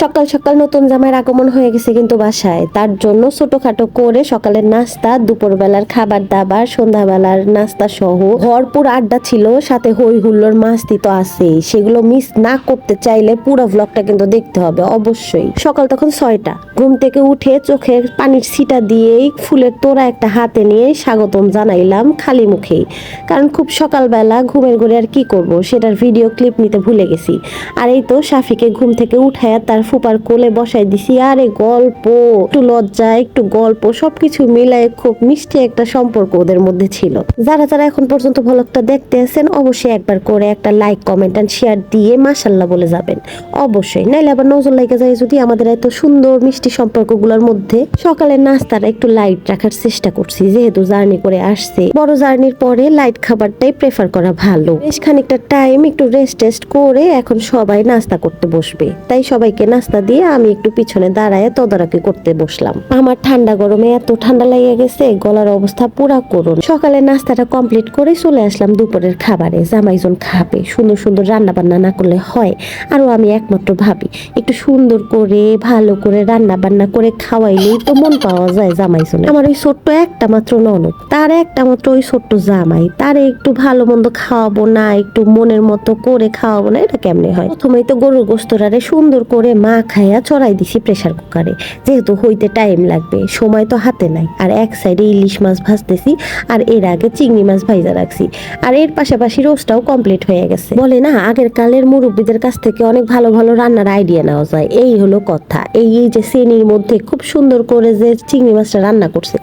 সকাল সকাল নতুন জামাইয়ের আগমন হয়ে গেছে কিন্তু বাসায়, তার জন্য ছোটখাটো করে সকালের নাস্তা, দুপুরবেলার খাবার দাবার, সন্ধ্যাবেলার নাস্তা সহ ভরপুর আড্ডা ছিল। সাথে হই হুল্লোড় মাস্তি তো আছেই। সেগুলো মিস না করতে চাইলে পুরো ব্লগটা কিন্তু দেখতে হবে অবশ্যই। সকাল তখন 6টা, ঘুম থেকে উঠে চোখের পানির ছিটা দিয়েই ফুলের তোড়া একটা হাতে নিয়ে স্বাগতম জানাইলাম খালি মুখেই। কারণ খুব সকালবেলা ঘুমের ঘরে আর কি করব, সেটার ভিডিও ক্লিপ নিতে ভুলে গেছি। আর এই তো সাফিকে ঘুম থেকে উঠায় তার ফুপার কোলে বসাই দিছি। আরে গল্প, একটু লজ্জা, একটু গল্প, সবকিছু মিলায় খুব মিষ্টি একটা সম্পর্ক ওদের মধ্যে ছিল। যারা যারা এখন পর্যন্ত ভ্লগটা দেখতে আছেন অবশ্যই একবার করে একটা লাইক, কমেন্ট এন্ড শেয়ার দিয়ে মাশাআল্লাহ বলে যাবেন অবশ্যই, নাইলে আবার নজর লাগা যায় যদি আমাদের এত সুন্দর মিষ্টি সম্পর্কগুলোর মধ্যে। সকালের নাস্তাটা একটু লাইট রাখার চেষ্টা করছি, যেহেতু জার্নি করে আসছে। বড় জার্নির পরে লাইট খাবারটাই প্রেফার করা ভালো। বেশ খানিকটা টাইম একটু রেস্ট করে এখন সবাই নাস্তা করতে বসবে, তাই সবাইকে নাস্তা দিয়ে আমি একটু পিছনে দাঁড়ায় তদারকি করতে বসলাম। আমার ঠান্ডা গরমে এত ঠান্ডা লেগে গেছে, গলার অবস্থা পুরা করুন। সকালে নাস্তাটা কমপ্লিট করে চলে আসলাম দুপুরের খাবারে। জামাইজন খাবে, সুন্দর সুন্দর রান্না বান্না না করলে হয়। আরো আমি একমাত্র ভাবি একটু সুন্দর করে ভালো করে রান্না বান্না করে খাওয়াইলেই তো মন পাওয়া যায় জামাইজনের। আমার ওই ছোট্ট একটা মাত্র ননদ, তার একটা মাত্র ওই ছোট্ট জামাই, তারে একটু ভালো মন্দ খাওয়াবো না, একটু মনের মতো করে খাওয়াবো না, এটা কেমনে হয়? প্রথমেই তো গরুর গোস্তটারে সুন্দর করে মা খাইয়া চড়াই দিছি প্রেসার কুকারে, যেহেতু হইতে টাইম লাগবে, সময় তো হাতে নাই। আর এক সাইডে ইলিশ মাছ ভাজতেছি, আর এর আগে চিংড়ি মাছ ভাইজা রাখছি। আর এর পাশাপাশি রোস্টটাও কমপ্লিট হয়ে গেছে। বলে না, আগের কালের মুরব্বীদের কাছ থেকে অনেক ভালো ভালো রান্নার আইডিয়া নেওয়া যায়। এই হলো কথা। এই যে সেনির মধ্যে খুব সুন্দর করে যে চিংড়ি মাছটা রান্না করছে,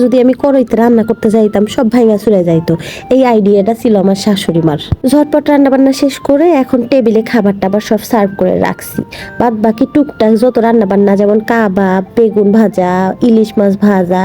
যদি আমি কড়াইতে রান্না করতে যাইতাম সব ভাঙা চুরে যাইতো। এই আইডিয়াটা ছিল আমার শাশুড়ি মার। ঝটপট রান্না বান্না শেষ করে এখন টেবিলে খাবার টাবার সব সার্ভ করে রাখছি। বাদ বাকি টুকটাক যত রান্না বান্না, যেমন কাবাব, বেগুন ভাজা, ইলিশ মাছ ভাজা,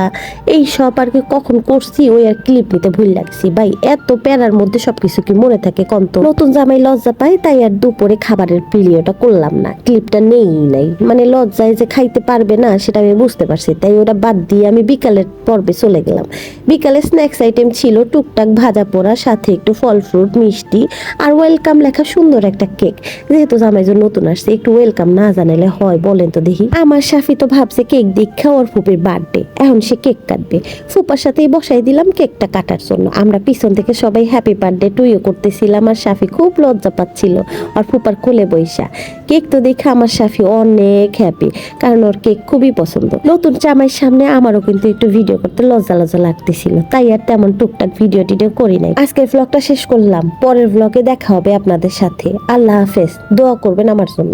এই সব আর কি কখন করছি ওই আর ক্লিপ নিতে ভুল লাগছি। ভাই এত প্যারার মধ্যে সবকিছু কি মনে থাকে কন্ত? নতুন জামাই লজ্জা পাই, তাই আর দুপুরে খাবারের ভিডিওটা করলাম না, ক্লিপটা নেই নাই। মানে লজ্জায় যে খাইতে পারবে না সেটা আমি বুঝতে পারছি, তাই ওটা বাদ দিয়ে আমি বিকালের পর্বে চলে গেলাম। বিকালে স্ন্যাক্স আইটেম ছিল টুকটাক ভাজা পোড়া, সাথে একটু ফল ফ্রুট, মিষ্টি আর ওয়েলকাম লেখা সুন্দর একটা কেক। যেহেতু জামাইজন নতুন আসছে, একটু ওয়েলকাম না জানালে হয় বলেন তো দেখি? আমার শাফি তো ভাবছে কেক দীক্ষা ওর ফুপির বার্থডে, এখন সে কেক কাটবে। ফুপার সাথেই বসাই দিলাম কেকটা কাটার জন্য। আমরা পিছন থেকে সবাই হ্যাপি বার্থডে টুইও করতেছিলাম, আর শাফি খুব লজ্জা পাচ্ছিল আর ফুপার কোলে বৈশা। কেক তো দেখে আমার শাফি অনেক হ্যাপি, কারণ ওর কেক খুবই পছন্দ। নতুন জামাইয়ের সামনে আমারও কিন্তু একটু ভিডিও করতে লজ্জা লজ্জা লাগতেছিল, তাই আর তেমন টুকটাক ভিডিও টিডিও করি নাই। আজকের ব্লগটা শেষ করলাম, পরের ব্লগে দেখা হবে আপনাদের সাথে। আল্লাহ হাফেজ, দোয়া করবেন আমার জন্য।